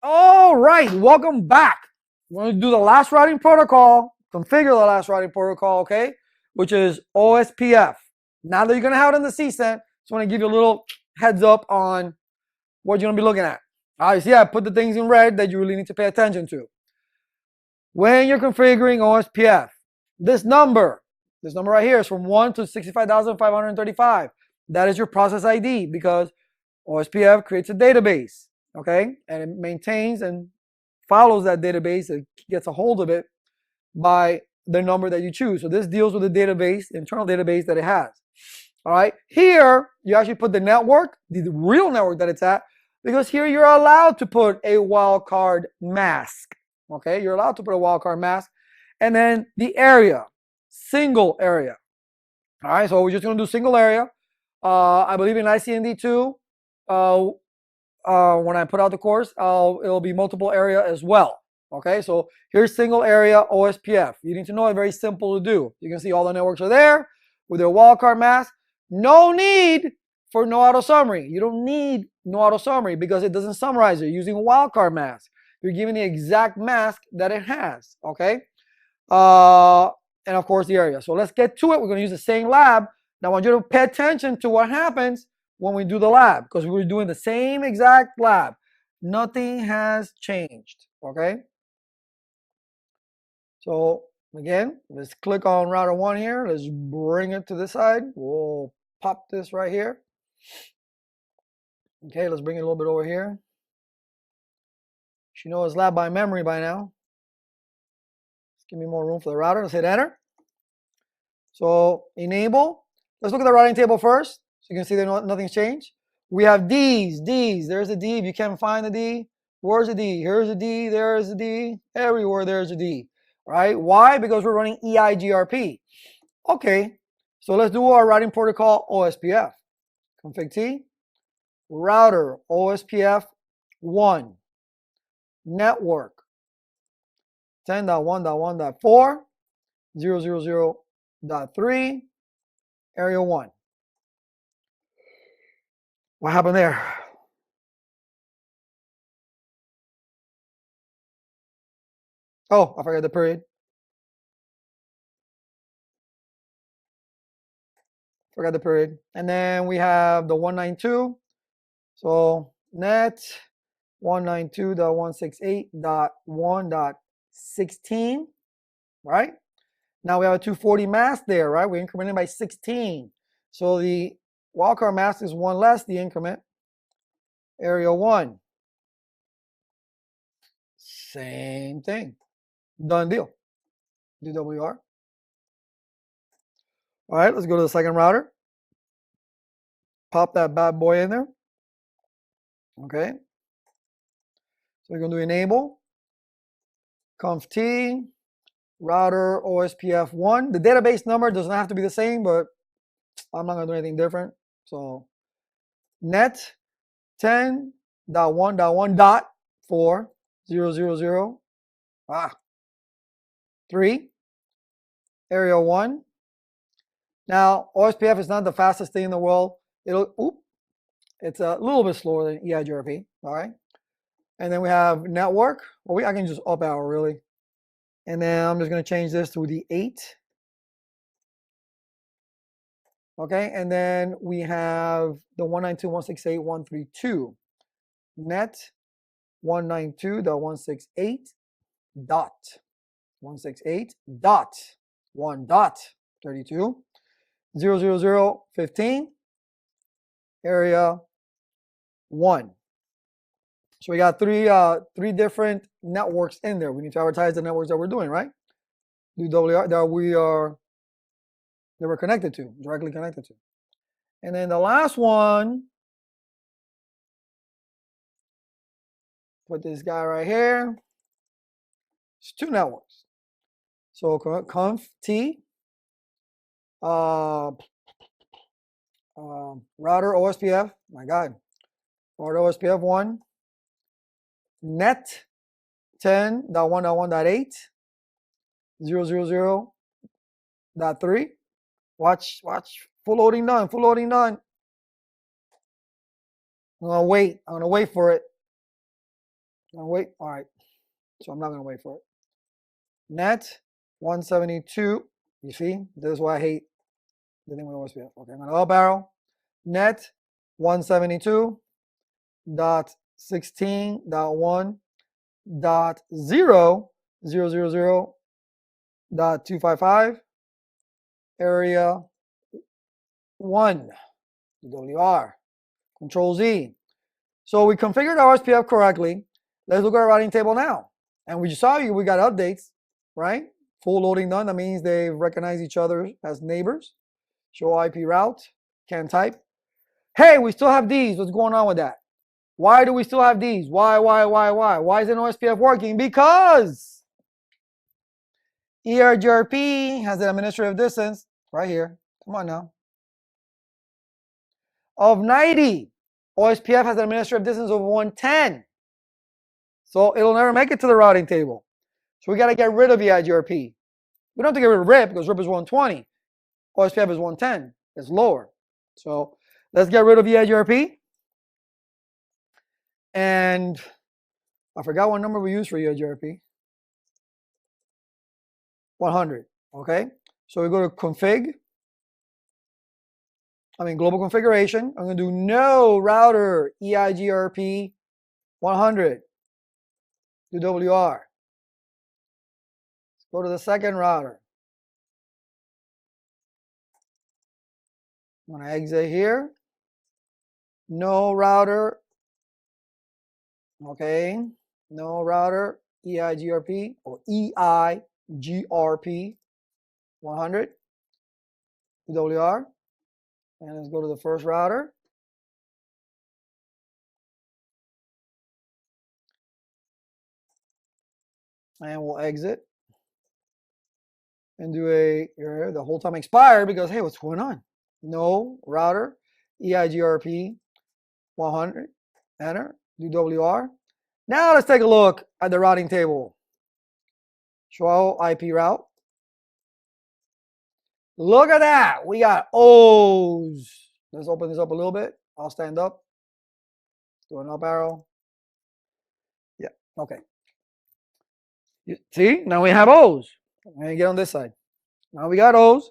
All right, welcome back. We're going to do the last routing protocol, configure the last routing protocol, okay, which is OSPF. Now that you're going to have it in the CSEN, just want to give you a little heads up on what you're going to be looking at. All right, so yeah, put the things in red that you really need to pay attention to. When you're configuring OSPF, this number right here is from 1 to 65,535. That is your process ID because OSPF creates a database, okay, and it maintains and follows that database. It gets a hold of it by the number that you choose. So this deals with the database, internal database that it has. All right, here you actually put the network, the real network that it's at, because here you're allowed to put a wildcard mask. Okay, you're allowed to put a wildcard mask, and then the area, single area. All right, so we're just going to do single area. I believe in ICND2, when I put out the course, it'll be multiple area as well. Okay, so here's single area OSPF. You need to know it, very simple to do. You can see all the networks are there with their wildcard mask. No need for no auto summary. You don't need no auto summary because it doesn't summarize it. You're using a wildcard mask. You're giving the exact mask that it has. Okay, and of course the area. So let's get to it. We're going to use the same lab. Now I want you to pay attention to what happens when we do the lab, because we're doing the same exact lab. Nothing has changed, okay? So again, let's click on router 1 here. Let's bring it to this side. We'll pop this right here. Okay, let's bring it a little bit over here. You know it's lab by memory by now. Let's give me more room for the router. Let's hit enter. So enable. Let's look at the routing table first. So you can see that nothing's changed. We have D's. There's a D. If you can't find the D, where's the D? Here's a D. There's a D. Everywhere there's a D. Right? Why? Because we're running EIGRP. Okay. So let's do our routing protocol OSPF. Config T. Router OSPF 1. Network 10.1.1.4. 0.0.3. Area 1. What happened there? Oh, I forgot the period. Forgot the period. And then we have the 192. So net 192.168.1.16, right? Now we have a 240 mask there, right? We're incrementing by 16. So the wildcard mask is 1 less the increment. Area 1. Same thing. Done deal. DWR. All right, let's go to the second router. Pop that bad boy in there. Okay. So we're going to do enable. Conf T. Router OSPF 1. The database number doesn't have to be the same, but I'm not going to do anything different. So net 10.1.1.4 3 area 1. Now OSPF is not the fastest thing in the world. It's a little bit slower than EIGRP. All right, and then we have network. Well, I can just up arrow really, and then I'm just going to change this to the 8. Okay, and then we have the 192.168.132. Net 192.168 dot 168 dot 1 dot 32 0.0.0.15 area 1. So we got three different networks in there. We need to advertise the networks that we're doing, right? UWR that we're connected to, directly connected to. And then the last one, put this guy right here. It's 2 networks. So conf T, router OSPF, my God, router OSPF 1, net 10.1.1.8, 0.0.0.3. Watch, full loading done. I'm gonna wait for it. Gonna wait? All right. So I'm not gonna wait for it. Net 172. You see, this is why I hate the thing with OSPF. Okay, I'm gonna up arrow. Net 172.16.1.0.000.255 area 1 WR. Control Z. So we configured our OSPF correctly. Let's look at our routing table now. And we saw we got updates, right? Full loading done. That means they recognize each other as neighbors. Show IP route. Can type. Hey, we still have these. What's going on with that? Why do we still have these? Why? Why isn't OSPF working? Because ERGRP has an administrative distance right here. Come on now. Of 90. OSPF has an administrative distance of 110. So it'll never make it to the routing table. So we got to get rid of EIGRP. We don't have to get rid of RIP because RIP is 120. OSPF is 110. It's lower. So let's get rid of EIGRP. And I forgot what number we use for EIGRP. 100. Okay. So we go to global configuration. I'm going to do no router EIGRP 100. Do WR. Let's go to the second router. I'm going to exit here. No router. Okay. No router EIGRP or EIGRP 100. Do WR. And let's go to the first router. And we'll exit. And do the whole time expired because, hey, what's going on? No router, EIGRP 100, enter, do WR. Now let's take a look at the routing table. Show IP route. Look at that, we got O's. Let's open this up a little bit. I'll stand up. Do an up arrow. Yeah, okay. See, now we have O's. I'm gonna get on this side. Now we got O's.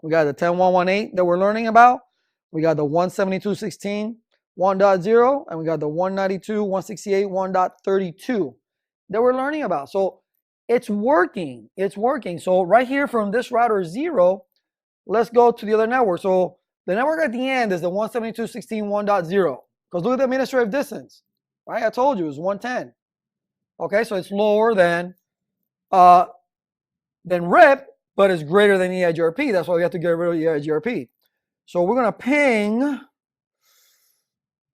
We got the 10.118 that we're learning about. We got the 172.16 1.0, and we got the 192.168 1.32 that we're learning about. So it's working. It's working. So right here from this router 0, let's go to the other network. So the network at the end is the 172.16 1.0. Because look at the administrative distance. Right? I told you it was 110. Okay, so it's lower than RIP, but it's greater than EIGRP. That's why we have to get rid of EIGRP. So we're going to ping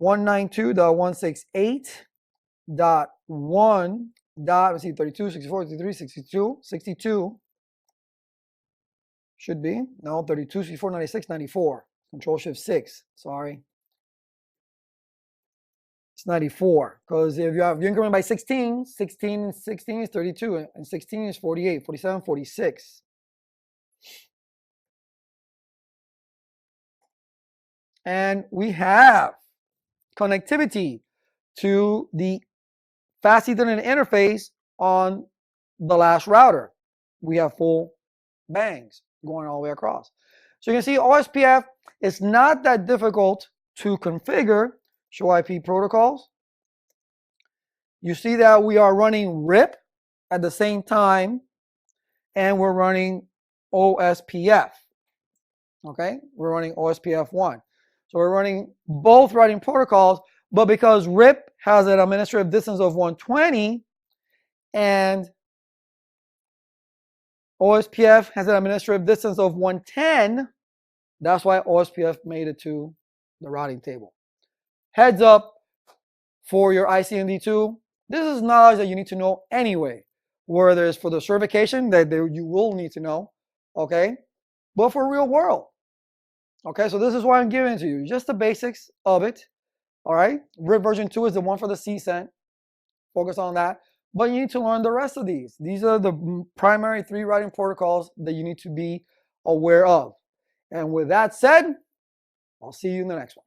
192.168.1. Let's see, 32, 64, 63, 62, 62. Should be. No, 32, 64, 96, 94. Control Shift 6. Sorry. It's 94. Because if you increment by 16, 16 and 16 is 32. And 16 is 48, 47, 46. And we have connectivity to the fast Ethernet interface on the last router. We have full bangs going all the way across. So you can see OSPF is not that difficult to configure. Show IP protocols. You see that we are running RIP at the same time, and we're running OSPF. Okay, we're running OSPF 1. So we're running both routing protocols, but because RIP has an administrative distance of 120 and OSPF has an administrative distance of 110, that's why OSPF made it to the routing table. Heads up for your ICMD2. This is knowledge that you need to know anyway, whether it's for the certification that you will need to know, okay, but for real world. Okay, so this is why I'm giving it to you, just the basics of it. All right, RIP version 2 is the one for the CSENT. Focus on that. But you need to learn the rest of these. These are the primary 3 routing protocols that you need to be aware of. And with that said, I'll see you in the next one.